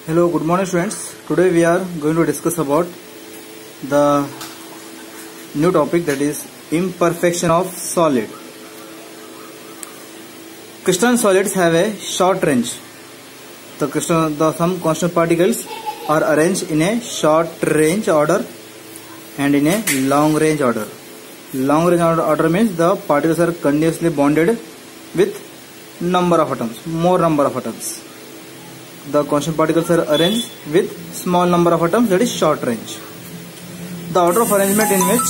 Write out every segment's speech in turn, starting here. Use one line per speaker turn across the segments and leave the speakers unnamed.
Hello, good morning students. Today we are going to discuss about the new topic, that is imperfection of solid. Crystalline solids have a short range. Some constant particles are arranged in a short range order and in a long range order. Long range order means the particles are continuously bonded with number of atoms, more number of atoms. The constant particles are arranged with small number of atoms, that is short range. The order of arrangement in which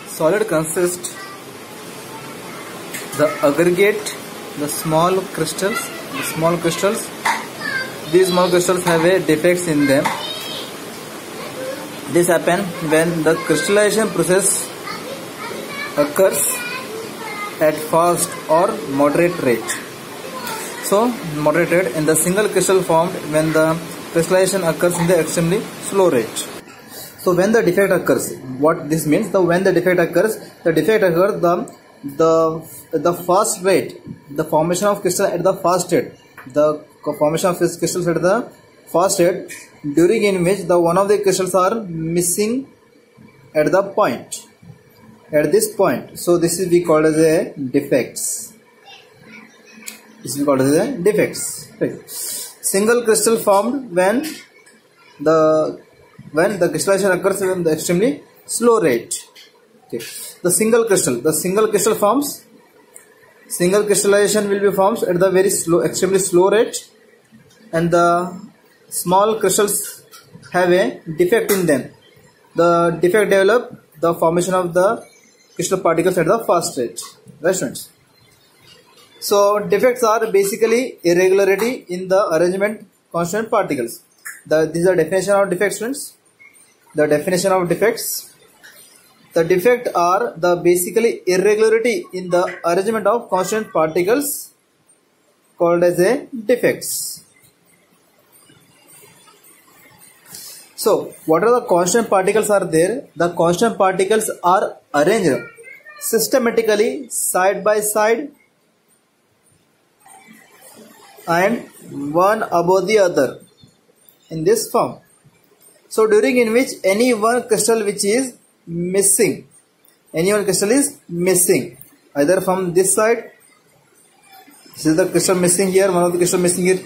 solid consists the aggregate, the small crystals. These small crystals have a defects in them. This happens when the crystallization process occurs at fast or moderate rate. So moderate rate in the single crystal formed when the crystallization occurs in the extremely slow rate. So when the defect occurs, what this means, when the defect occurs the fast rate, the formation of crystal at the fast rate, the formation of crystals at the fast rate, during in which the one of the crystals are missing at the point. At this point, so this is we called as a defects. Right. Single crystal formed when the crystallization occurs in the extremely slow rate. Okay. The single crystallization will be formed at the very slow, extremely slow rate, and the small crystals have a defect in them. The defect develop the formation of the crystal particles at the fast rate. Right, students? So defects are basically irregularity in the arrangement constant particles. This is the definition of defects, students. The definition of defects: the defect are the basically irregularity in the arrangement of constant particles, called as a defects. So what are the constant particles are there? The constant particles are arranged systematically side by side and one above the other in this form. So during in which any one crystal which is missing, either from this side, this is the crystal missing here, one of the crystal missing here,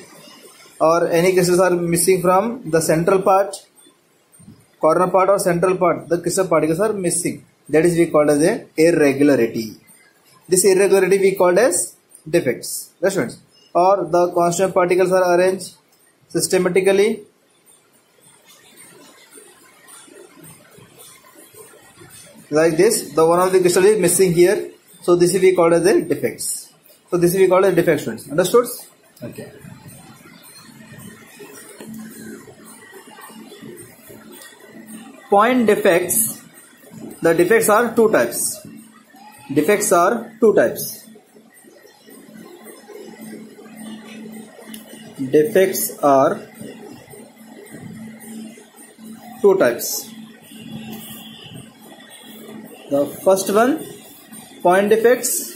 or any crystals are missing from the central part, corner part or central part, the crystal particles are missing. That is we called as a irregularity. This irregularity we called as defects. That's right. Or the constant particles are arranged systematically like this. The one of the crystal is missing here, so this is we called as a defects. So this is we called as defects, students. Understood? Okay. Point defects. The defects are two types. Defects are two types. The first one, point defects.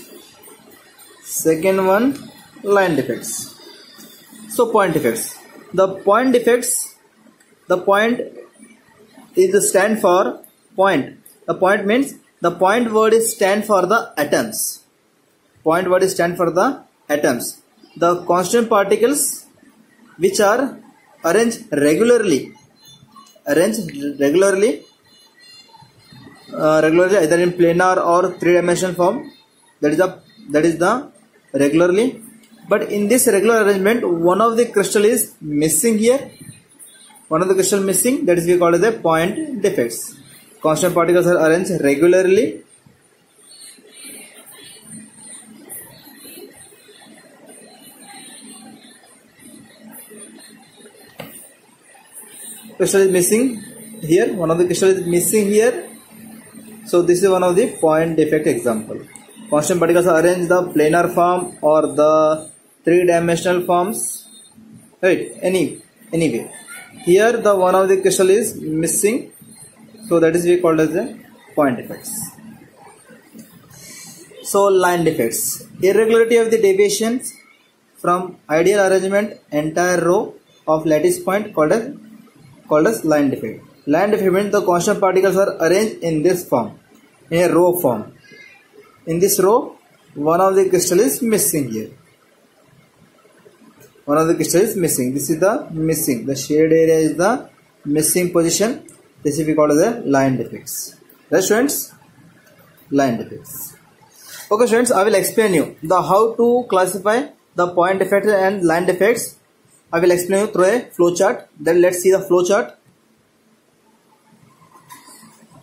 Second one, line defects. So point defects. The point is the stand for point. The point means the point word is stand for the atoms. The constant particles which are arranged regularly either in planar or three-dimensional form. That is the regularly. But in this regular arrangement, one of the crystal is missing here. That is we call as a point defects. Constant particles are arranged regularly. Crystal is missing here. One of the crystal is missing here. So this is one of the point defect example. Constant particles are arranged the planar form or the three-dimensional forms. Right? Anyway. Here the one of the crystal is missing. So that is we called as a point defects. So line defects. irregularity of the deviations from ideal arrangement entire row of lattice point called as line defect. Line defect means the constant particles are arranged in this form, in a row form. In this row, one of the crystal is missing here. One of the crystal is missing. This is the missing. The shaded area is the missing position. This is we call as a line defects. Right, students? Line defects. Okay, students, I will explain you the how to classify the point defects and line defects. I will explain you through a flow chart. Then let's see the flow chart.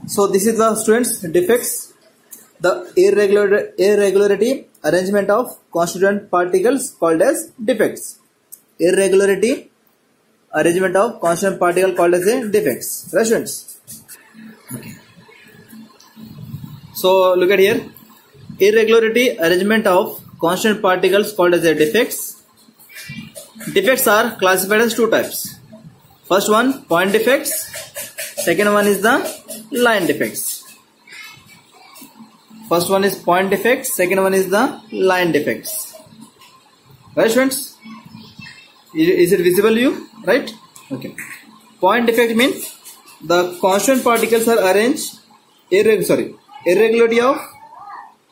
So this is the students defects. The irregularity arrangement of constituent particles called as defects. Irregularity arrangement of constant particle called as a defects. Right, students? Okay. So look at here. Irregularity arrangement of constant particles called as a defects. Defects are classified as two types. First one, point defects. Second one is the line defects. First one is point defects. Second one is the line defects. Right, students? Is it visible to you? Right? Okay. Point defect means the constant particles are arranged irregularity of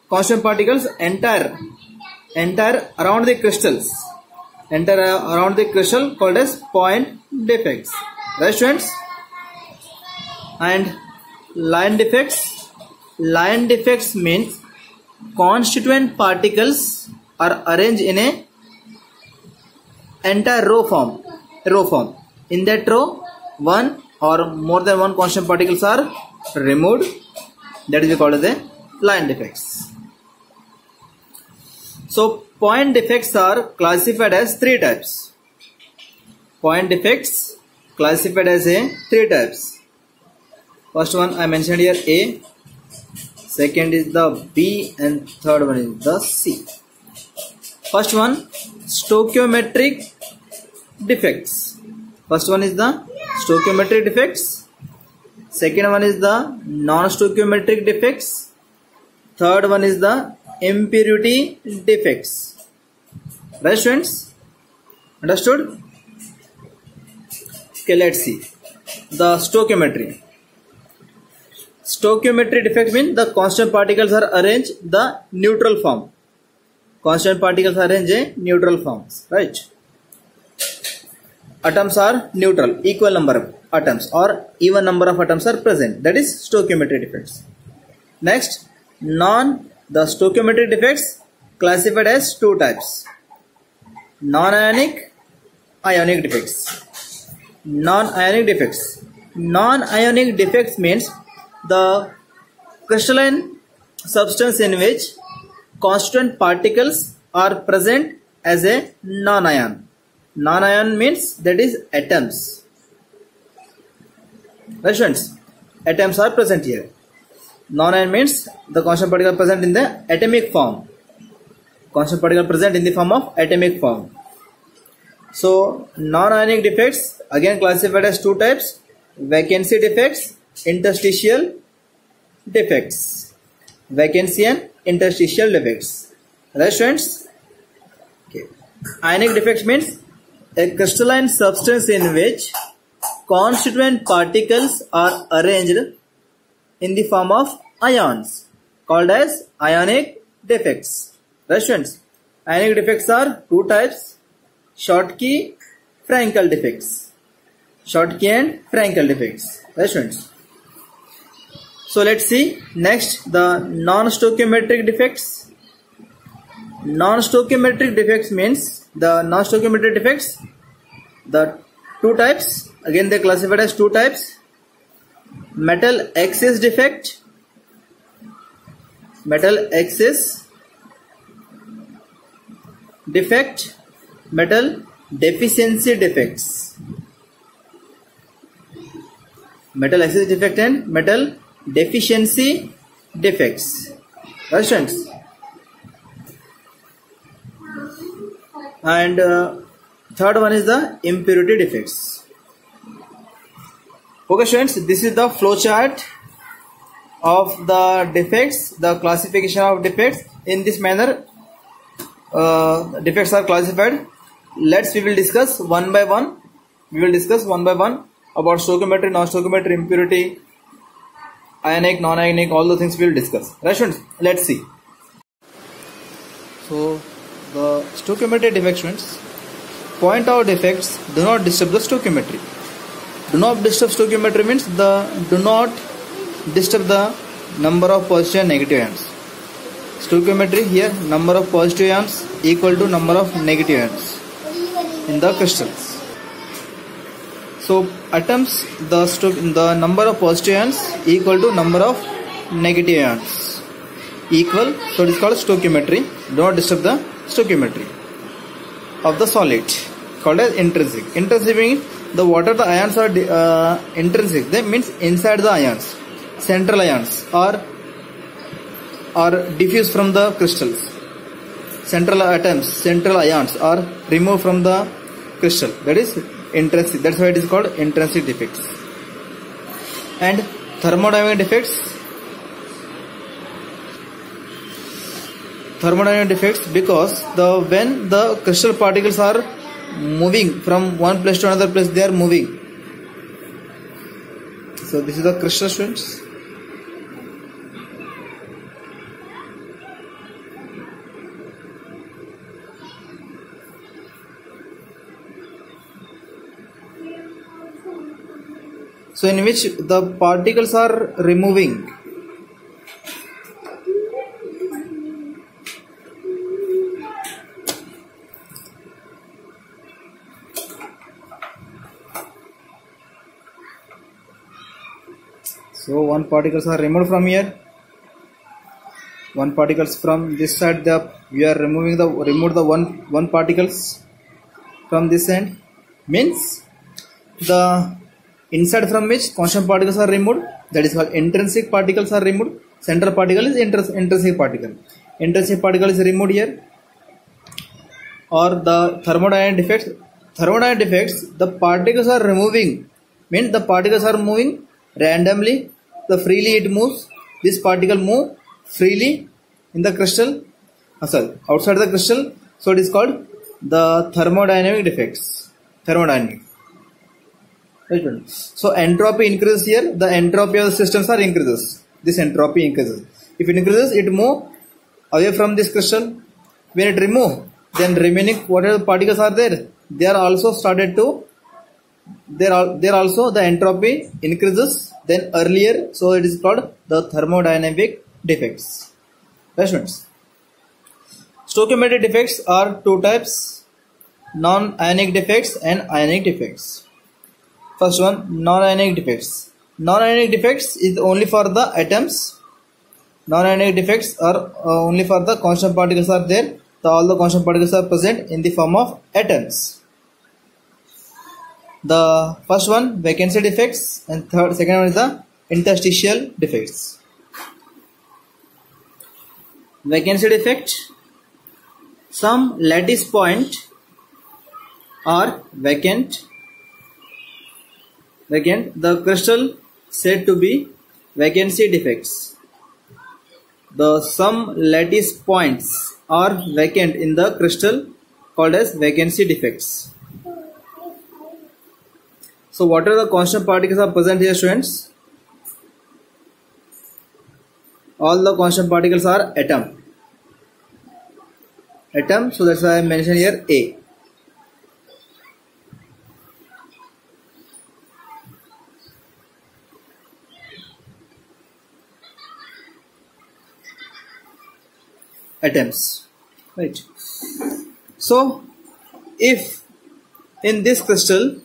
constant particles entire around the crystals. Around the crystal called as point defects. Right, students? And line defects. Line defects means constituent particles are arranged in a entire row form. In that row, one or more than one constant particles are removed. That is called as a line defects. So point defects are classified as three types. Point defects classified as three types. First one I mentioned here A, second is the B, and third one is the C. First one, stoichiometric defects. First one is the stoichiometric defects. Second one is the non-stoichiometric defects. Third one is the impurity defects. Right, students? Understood? Okay, let's see. The stoichiometry. Stoichiometry defect means the constant particles are arranged the neutral form. Constant particles are arranged in neutral forms. Right? Atoms are neutral, equal number of atoms or even number of atoms are present. That is stoichiometric defects. Next, the stoichiometric defects classified as two types. Non-ionic, ionic defects. Non-ionic defects. Non-ionic defects means the crystalline substance in which constituent particles are present as a non-ion. Non-ion means that is atoms. Right, students? Atoms are present here. Non-ion means the constant particle present in the atomic form. Constant particle present in the form of atomic form. So non-ionic defects again classified as two types: vacancy defects, interstitial defects. Vacancy and interstitial defects. Right, students? Okay. Ionic defects means a crystalline substance in which constituent particles are arranged in the form of ions called as ionic defects. Right, students? Ionic defects are two types: Schottky, Frankel defects. Schottky and Frankel defects. Right, students? So let's see next the non-stoichiometric defects. Non-stoichiometric defects means the non-stoichiometric defects, the two types, again they are classified as two types: metal excess defect, metal excess defect, metal deficiency defects. Metal excess defect and metal deficiency defects. Right, students? And third one is the impurity defects. Okay, students, this is the flow chart of the defects, the classification of defects. In this manner defects are classified. We will discuss one by one. We will discuss one by one about stoichiometry, non-stoichiometry, impurity, ionic, non-ionic, all the things we will discuss. Right, students? Let's see. So the stoichiometry defects, students. Point out defects do not disturb the stoichiometry. Do not disturb stoichiometry means do not disturb the number of positive and negative ions. Stoichiometry here, number of positive ions equal to number of negative ions in the crystals. So atoms, the number of positive ions equal to number of negative ions equal. So it is called stoichiometry. Do not disturb the stoichiometry of the solid, called as intrinsic. Intrinsic means the water, the ions are intrinsic. That means inside the ions, central ions are diffused from the crystals. Central atoms, central ions are removed from the crystal. That is intrinsic. That's why it is called intrinsic defects. And thermodynamic defects. Thermodynamic defects because when the crystal particles are moving from one place to another place, they are moving. So this is the crystal, students. So in which the particles are removing. So one particles are removed from here. One particles from this side. We are remove the one particles from this end. Means the inside from which constant particles are removed, that is called intrinsic particles are removed. Central particle is intrinsic particle. Intrinsic particle is removed here. Or the thermodynamic defects. Thermodynamic defects, the particles are removing. Means the particles are moving randomly. Freely it moves. This particle move freely in the crystal. Outside the crystal. So it is called the thermodynamic defects. Thermodynamic. So entropy increases here. The entropy of the systems are increases. This entropy increases. If it increases, it move away from this crystal. When it remove, then remaining whatever particles are there, they are also started to. There also the entropy increases than earlier. So it is called the thermodynamic defects. Right, students? Stoichiometric defects are two types: non-ionic defects and ionic defects. First one, non-ionic defects. Non-ionic defects is only for the atoms. Non-ionic defects are only for the constant particles are there. All the constant particles are present in the form of atoms. The first one, vacancy defects, and second one is the interstitial defects. Vacancy defect. Some lattice point are vacant. The crystal said to be vacancy defects. Some lattice points are vacant in the crystal called as vacancy defects. So what are the constant particles are present here, students? All the constant particles are atom. So that's why I mentioned here A. Atoms, right? So if in this crystal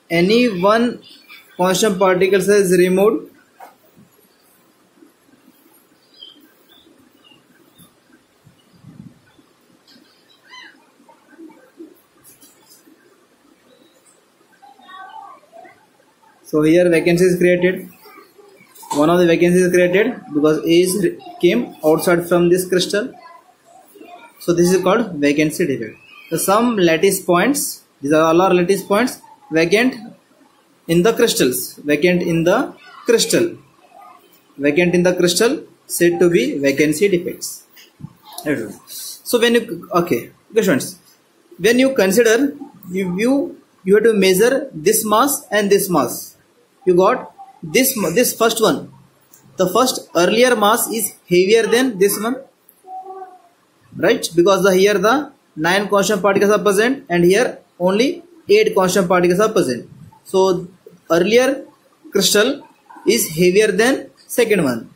any one constant particle is removed, so here vacancy is created. One of the vacancies is created because A came outside from this crystal. So this is called vacancy defect. So some lattice points, these are all our lattice points, vacant in the crystals, vacant in the crystal. vacant in the crystal said to be vacancy defects. So when you okay students, when you consider you have to measure this mass and this mass. You got this first one. The first earlier mass is heavier than this one, right? Because here the 9 constant particles are present and here only 8 constant particles are present. So earlier crystal is heavier than second one.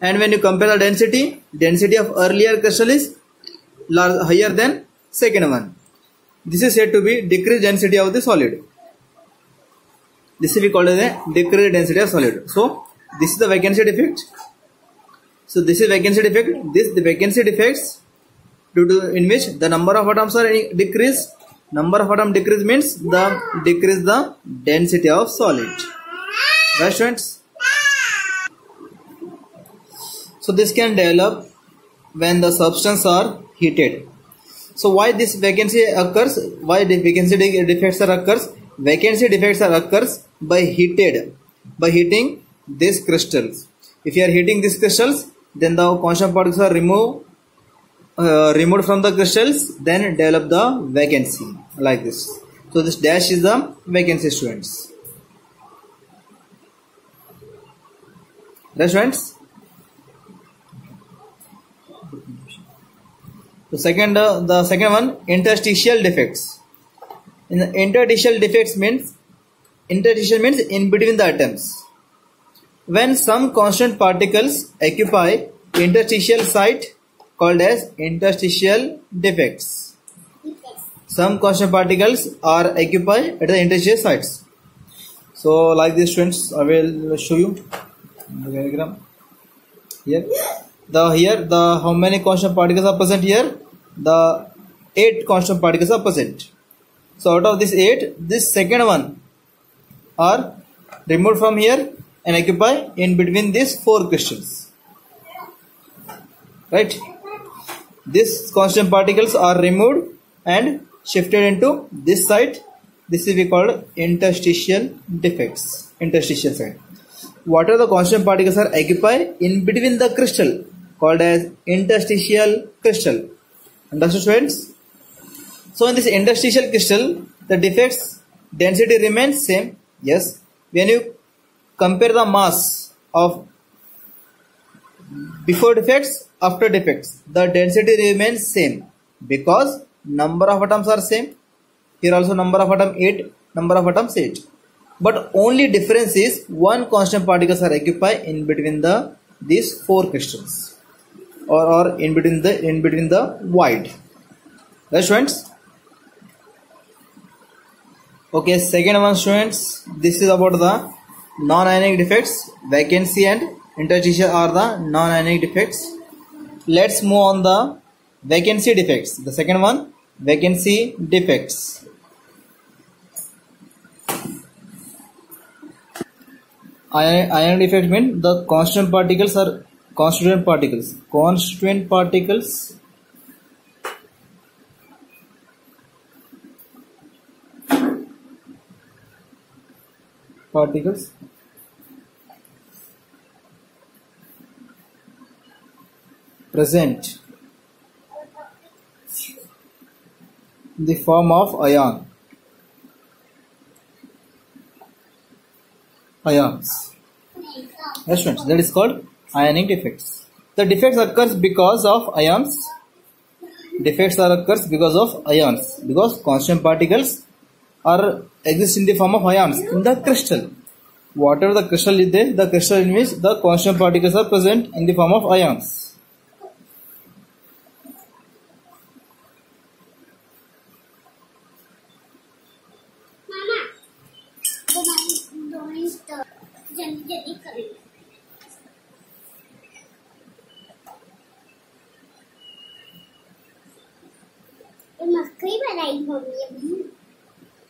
And when you compare the density of earlier crystal is higher than second one. This is said to be decreased density of the solid. This is we call as a decreased density of solid. So this is the vacancy defect. So this is vacancy defect. This the vacancy defects due to in which the number of atoms are decreased. Number of atom decrease means the decrease the density of solid. Right, students? So this can develop when the substance are heated. So why this vacancy occurs? Why the vacancy defects are occurs? Vacancy defects are occurs by heating these crystals. If you are heating these crystals, then the constant particles are removed from the crystals, then develop the vacancy like this. So this dash is the vacancy, students. Right, students? The second one, interstitial defects. In the interstitial defects means in between the atoms. When some constant particles occupy interstitial site called as interstitial defects. Some constant particles are occupied at the interstitial sites. So like this, students, I will show you the diagram here. The how many constant particles are present here? The 8 constant particles are present. So out of this 8, this second one are removed from here and occupy in between these 4 crystals. Right? These constant particles are removed and shifted into this side. This is we called interstitial defects. Interstitial side. What are the constant particles are occupied in between the crystal called as interstitial crystal. Understood, students? So in this interstitial crystal, the defects density remains same. Yes. When you compare the mass of before defects, after defects, the density remains same because number of atoms are same. Here also number of atom 8, number of atoms 8. But only difference is one constant particles are occupied in between these 4 crystals. Or in between the void. Right, students? Okay, second one, students. This is about the non-ionic defects. Vacancy and interstitial are the non-ionic defects. Let's move on the vacancy defects. The second one, vacancy defects. Ionic defect means the constant particles are constituent particles. Constituent particles present in the form of ions. Yes, friends, that is called ionic defects. The defects occurs because of ions. Defects occurs because of ions. Because constant particles are exist in the form of ions in the crystal. Whatever the crystal is there, the crystal in which the constant particles are present in the form of ions.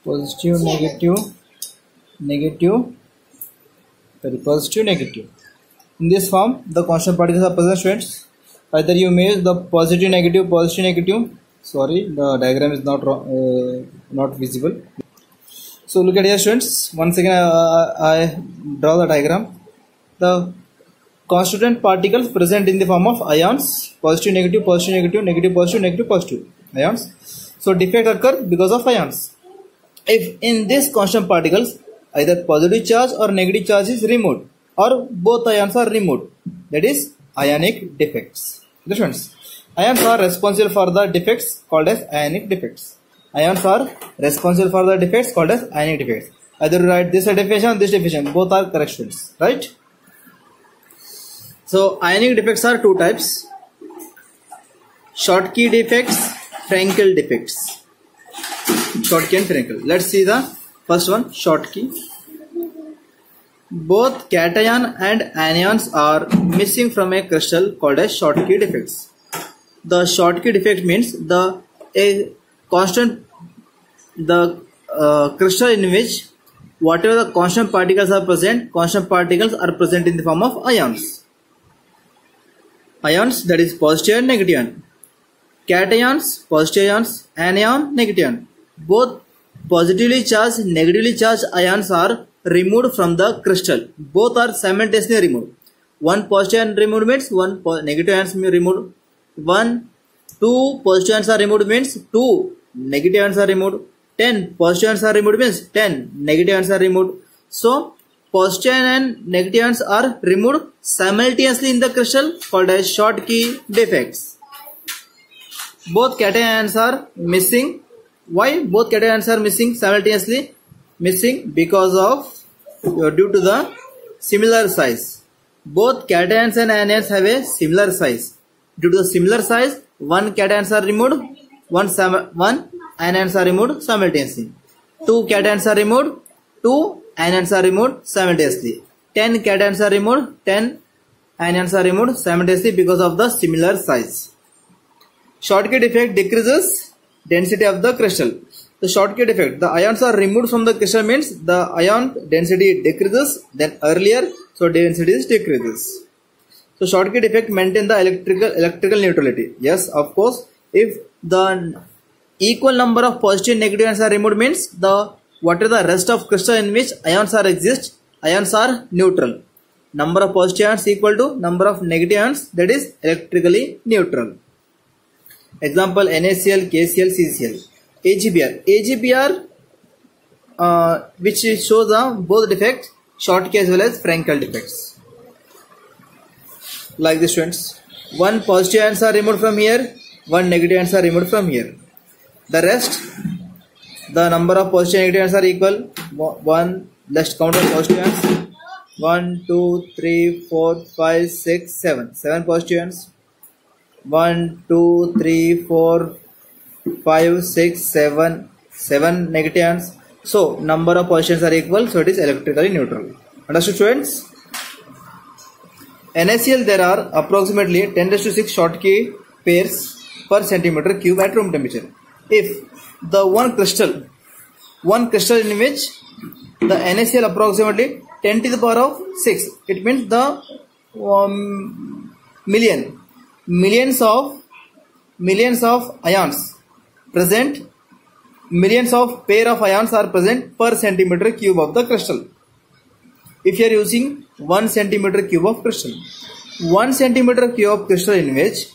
Positive, negative, sorry, positive, negative. In this form, the constant particles are present, students. Either you measure the positive, negative. Sorry, the diagram is not visible. So look at here, students. Once again, I draw the diagram. The constituent particles present in the form of ions, positive, negative, positive, negative, negative, positive, negative, positive ions. So defect occur because of ions. If in these constant particles either positive charge or negative charge is removed, or both ions are removed, that is ionic defects. Difference. Ions are responsible for the defects called as ionic defects. Ions are responsible for the defects called as ionic defects. Either you write this definition, this definition, both are correct students, right? So ionic defects are two types: Schottky defects, Frankel defects. Schottky and Frankel. Let's see the first one, Schottky. Both cation and anions are missing from a crystal called as Schottky defects. The Schottky defect means the crystal in which whatever the constant particles are present, constant particles are present in the form of ions. Ions, that is positive and negative ion. Cations, positive ions, anion, negative ion. Both positively charged, negatively charged ions are removed from the crystal. Both are simultaneously removed. One positive ion removed means one negative ions removed. Two positive ions are removed means two negative ions are removed. 10 positive ions are removed means 10 negative ions are removed. So positive and negative ions are removed simultaneously in the crystal called as Schottky defects. Both cations are missing. Why both cations are missing simultaneously? Missing because of due to the similar size. Both cations and anions have a similar size. Due to the similar size, one cations are removed, one anions are removed simultaneously. Two cations are removed, two anions are removed simultaneously. 10 cations are removed, 10 anions are removed simultaneously because of the similar size. Schottky defect decreases density of the crystal. The Schottky defect, the ions are removed from the crystal means the ion density decreases than earlier, so density decreases. So Schottky defect maintain the electrical neutrality. Yes, of course, if the equal number of positive and negative ions are removed means the what is the rest of crystal in which ions are exist, ions are neutral. Number of positive ions equal to number of negative ions, that is electrically neutral. Example, NaCl, KCl, CCl. AgBr which shows the both defects, Schottky as well as Frankel defects. Like this students, one positive ions are removed from here, one negative ions are removed from here. The rest, the number of positive and negative ions are equal. One, let's count the positive ions. 1, 2, 3, 4, 5, 6, 7. 7 positive ions. 1, 2, 3, 4, 5, 6, 7. 7 negative ions. So number of positions are equal, so it is electrically neutral. Understood students? NaCl, there are approximately 10⁶ Schottky pairs per centimeter cube at room temperature. If the one crystal in which the NaCl approximately 10⁶, it means the millions of ions present, millions of pair of ions are present per centimeter cube of the crystal. If you are using 1 centimeter cube of crystal, 1 centimeter cube of crystal in which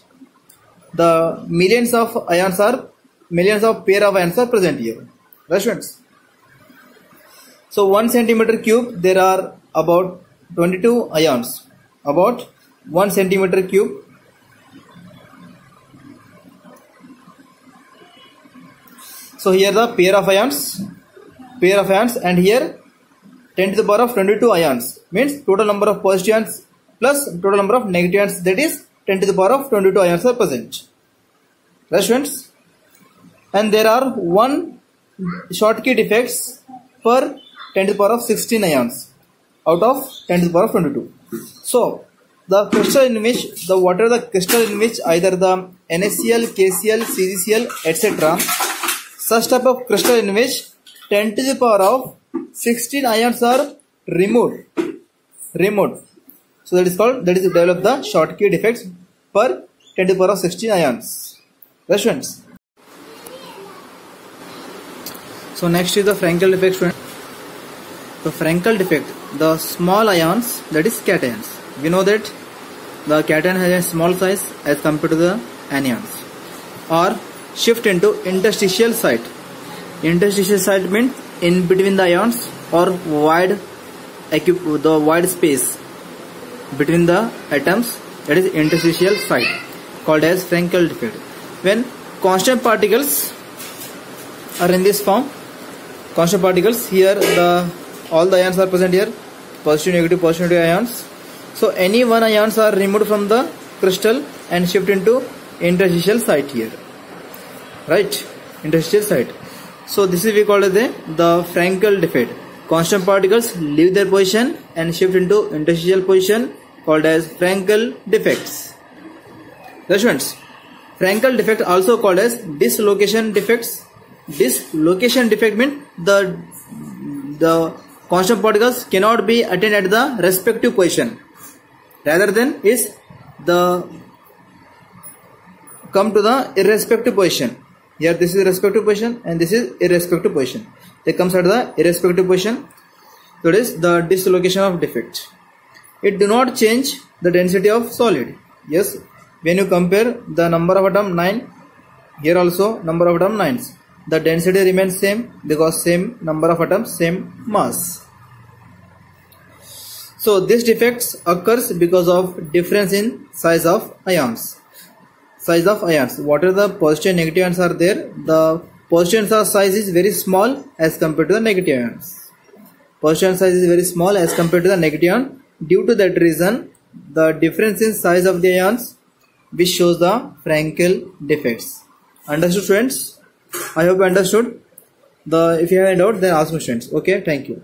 the millions of pair of ions are present here. Right students? So 1 centimeter cube, there are about 22 ions. About 1 centimeter cube. So here the pair of ions, and here 10⁻22 ions means total number of positive ions plus total number of negative ions, that is 10⁻22 ions are present. Right students? And there are 1 Schottky defects per 10⁻16 ions out of 10⁻22. So the crystal in which either the NaCl, KCl, CgCl, etc. such type of crystal in which 10⁻16 ions are removed. So that is develop the Schottky defects per 10⁻16 ions. Right students? So next is the Frankel defect students. The Frankel defect, the small ions, that is cations. We know that the cation has a small size as compared to the anions. Or shift into interstitial site. Interstitial site means in between the ions or wide space between the atoms, that is interstitial site, called as Frankel defect. When constant particles are in this form, constant particles, here all the ions are present here, positive negative ions. So any one ions are removed from the crystal and shift into interstitial site here, right? Interstitial site. So this is we call as the Frankel defect. Constant particles leave their position and shift into interstitial position, called as Frankel defects. The students, Frankel defect also called as dislocation defects. Dislocation defect means the constant particles cannot be attained at the respective position, rather than is the come to the irrespective position. Here this is respective position and this is irrespective position. They comes at the irrespective position. So it is the dislocation of defect. It do not change the density of solid. Yes, when you compare the number of atom 9, here also number of atom 9s, the density remains same because same number of atoms, same mass. So this defects occurs because of difference in size of ions. Size of ions. What are the positive and negative ions are there? The positive ion size is very small as compared to the negative ions. Positive ion size is very small as compared to the negative ion. Due to that reason, the difference in size of the ions which shows the Frankel defects. Understood, students? I hope you understood. If you have any doubt, then ask me, students. Okay, thank you.